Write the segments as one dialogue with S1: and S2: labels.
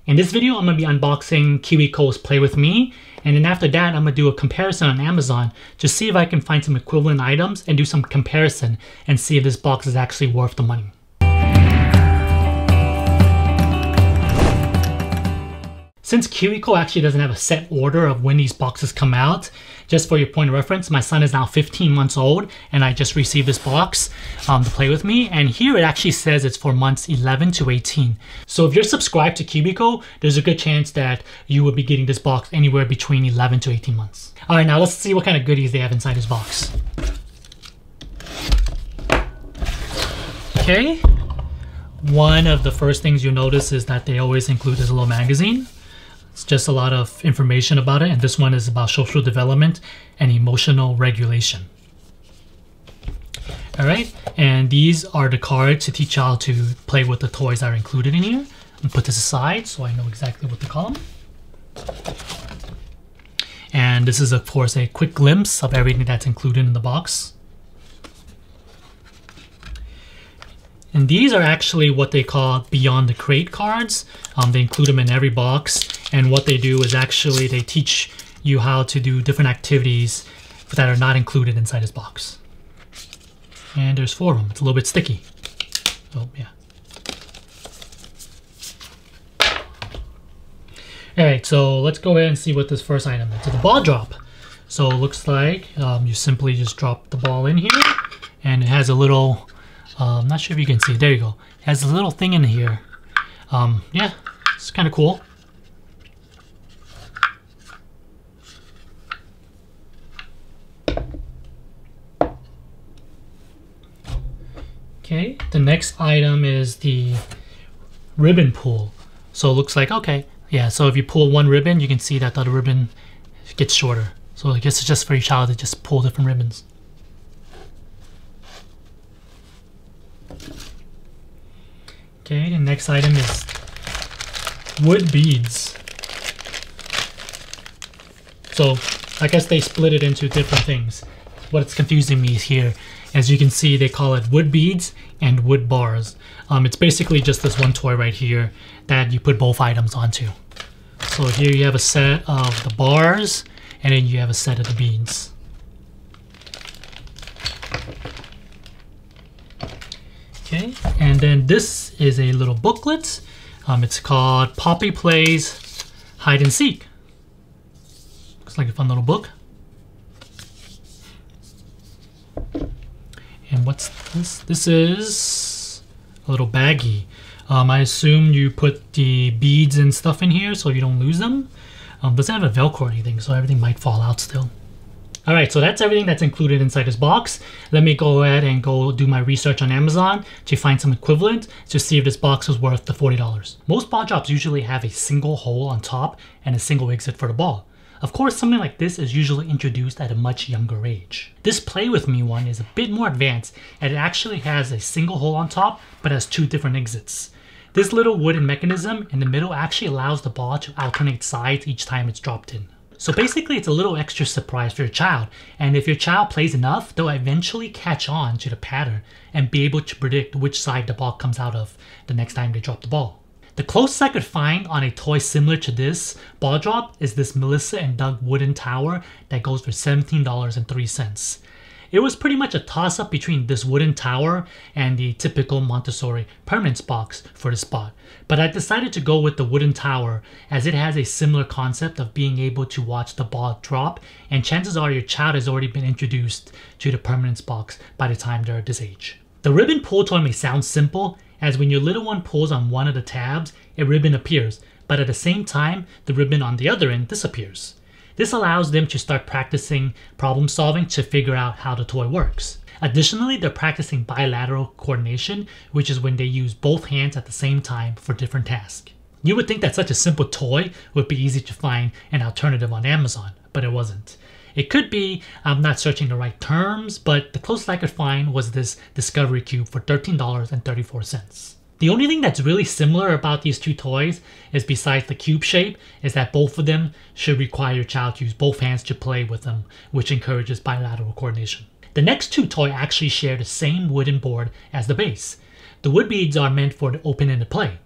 S1: In this video, I'm going to be unboxing KiwiCo's Play With Me, and then after that, I'm going to do a comparison on Amazon to see if I can find some equivalent items and do some comparison and see if this box is actually worth the money. Since KiwiCo actually doesn't have a set order of when these boxes come out, just for your point of reference, my son is now 15 months old and I just received this box to play with me. And here it actually says it's for months 11 to 18. So if you're subscribed to KiwiCo, there's a good chance that you will be getting this box anywhere between 11 to 18 months. All right, now let's see what kind of goodies they have inside this box. Okay, one of the first things you'll notice is that they always include this little magazine. It's just a lot of information about it, and this one is about social development and emotional regulation. All right, and these are the cards to teach you how to play with the toys that are included in here. I'll put this aside so I know exactly what to call them. And this is, of course, a quick glimpse of everything that's included in the box. And these are actually what they call Beyond the Crate cards. They include them in every box. And what they do is actually they teach you how to do different activities that are not included inside this box. And there's 4 of them. It's a little bit sticky. Oh, yeah. All right, so let's go ahead and see what this first item is. It's a ball drop. So it looks like you simply just drop the ball in here. And it has a little... I'm not sure if you can see. There you go. It has a little thing in here. Yeah, it's kind of cool. Okay, the next item is the ribbon pull. So it looks like, okay, yeah, so if you pull one ribbon, you can see that the other ribbon gets shorter. So I guess it's just for your child to just pull different ribbons. Okay, the next item is wood beads. So I guess they split it into different things. What's confusing me is here, as you can see, they call it wood beads and wood bars. It's basically just this one toy right here that you put both items onto. So here you have a set of the bars, and then you have a set of the beads. Okay, and then this is a little booklet. It's called Poppy Plays Hide and Seek. Looks like a fun little book. And what's this? This is a little baggie. I assume you put the beads and stuff in here so you don't lose them. Doesn't have a Velcro or anything, so everything might fall out still. All right, so that's everything that's included inside this box. Let me go ahead and go do my research on Amazon to find some equivalent to see if this box was worth the $40. Most ball drops usually have a single hole on top and a single exit for the ball. Of course, something like this is usually introduced at a much younger age. This Play With Me one is a bit more advanced, and it actually has a single hole on top, but has 2 different exits. This little wooden mechanism in the middle actually allows the ball to alternate sides each time it's dropped in. So basically, it's a little extra surprise for your child, and if your child plays enough, they'll eventually catch on to the pattern and be able to predict which side the ball comes out of the next time they drop the ball. The closest I could find on a toy similar to this ball drop is this Melissa and Doug wooden tower that goes for $17.03. It was pretty much a toss-up between this wooden tower and the typical Montessori permanence box for the spot. But I decided to go with the wooden tower as it has a similar concept of being able to watch the ball drop, and chances are your child has already been introduced to the permanence box by the time they're this age. The ribbon pull toy may sound simple, as when your little one pulls on one of the tabs, a ribbon appears, but at the same time, the ribbon on the other end disappears. This allows them to start practicing problem solving to figure out how the toy works. Additionally, they're practicing bilateral coordination, which is when they use both hands at the same time for different tasks. You would think that such a simple toy would be easy to find an alternative on Amazon, but it wasn't. It could be I'm not searching the right terms, but the closest I could find was this Discovery Cube for $13.34. The only thing that's really similar about these 2 toys is, besides the cube shape, is that both of them should require your child to use both hands to play with them, which encourages bilateral coordination. The next 2 toys actually share the same wooden board as the base. The wood beads are meant for the open-ended play.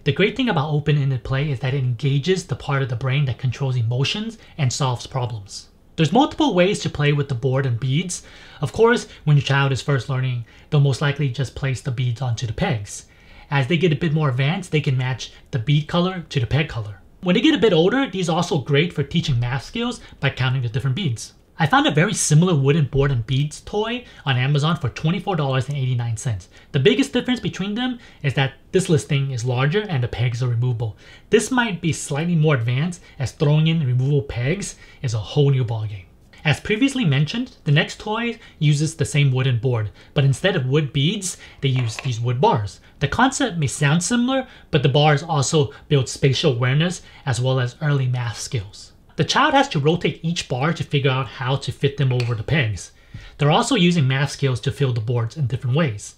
S1: The great thing about open-ended play is that it engages the part of the brain that controls emotions and solves problems. There's multiple ways to play with the board and beads. Of course, when your child is first learning, they'll most likely just place the beads onto the pegs. As they get a bit more advanced, they can match the bead color to the peg color. When they get a bit older, these are also great for teaching math skills by counting the different beads. I found a very similar wooden board and beads toy on Amazon for $24.89. The biggest difference between them is that this listing is larger and the pegs are removable. This might be slightly more advanced, as throwing in removable pegs is a whole new ballgame. As previously mentioned, the next toy uses the same wooden board, but instead of wood beads, they use these wood bars. The concept may sound similar, but the bars also build spatial awareness as well as early math skills. The child has to rotate each bar to figure out how to fit them over the pegs. They're also using math skills to fill the boards in different ways.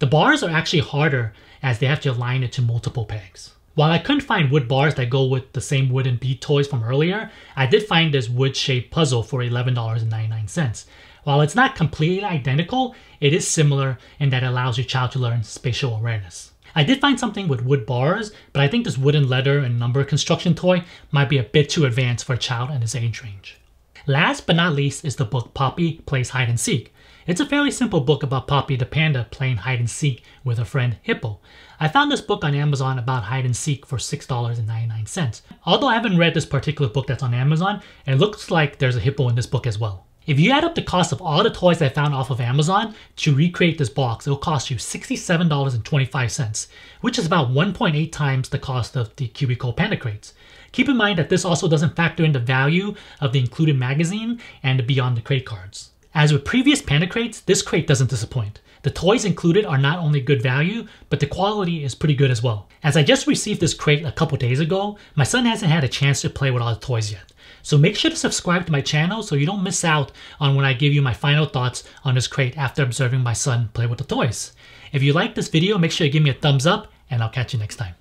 S1: The bars are actually harder as they have to align it to multiple pegs. While I couldn't find wood bars that go with the same wooden bead toys from earlier, I did find this wood-shaped puzzle for $11.99. While it's not completely identical, it is similar in that it allows your child to learn spatial awareness. I did find something with wood bars, but I think this wooden letter and number construction toy might be a bit too advanced for a child in this age range. Last but not least is the book Poppy Plays Hide and Seek. It's a fairly simple book about Poppy the panda playing hide and seek with her friend Hippo. I found this book on Amazon about hide and seek for $6.99. Although I haven't read this particular book that's on Amazon, it looks like there's a hippo in this book as well. If you add up the cost of all the toys I found off of Amazon to recreate this box, it'll cost you $67.25, which is about 1.8 times the cost of the KiwiCo Panda crates. Keep in mind that this also doesn't factor in the value of the included magazine and the Beyond the Crate cards. As with previous Panda crates, this crate doesn't disappoint. The toys included are not only good value, but the quality is pretty good as well. As I just received this crate a couple days ago, my son hasn't had a chance to play with all the toys yet. So make sure to subscribe to my channel so you don't miss out on when I give you my final thoughts on this crate after observing my son play with the toys. If you like this video, make sure to give me a thumbs up, and I'll catch you next time.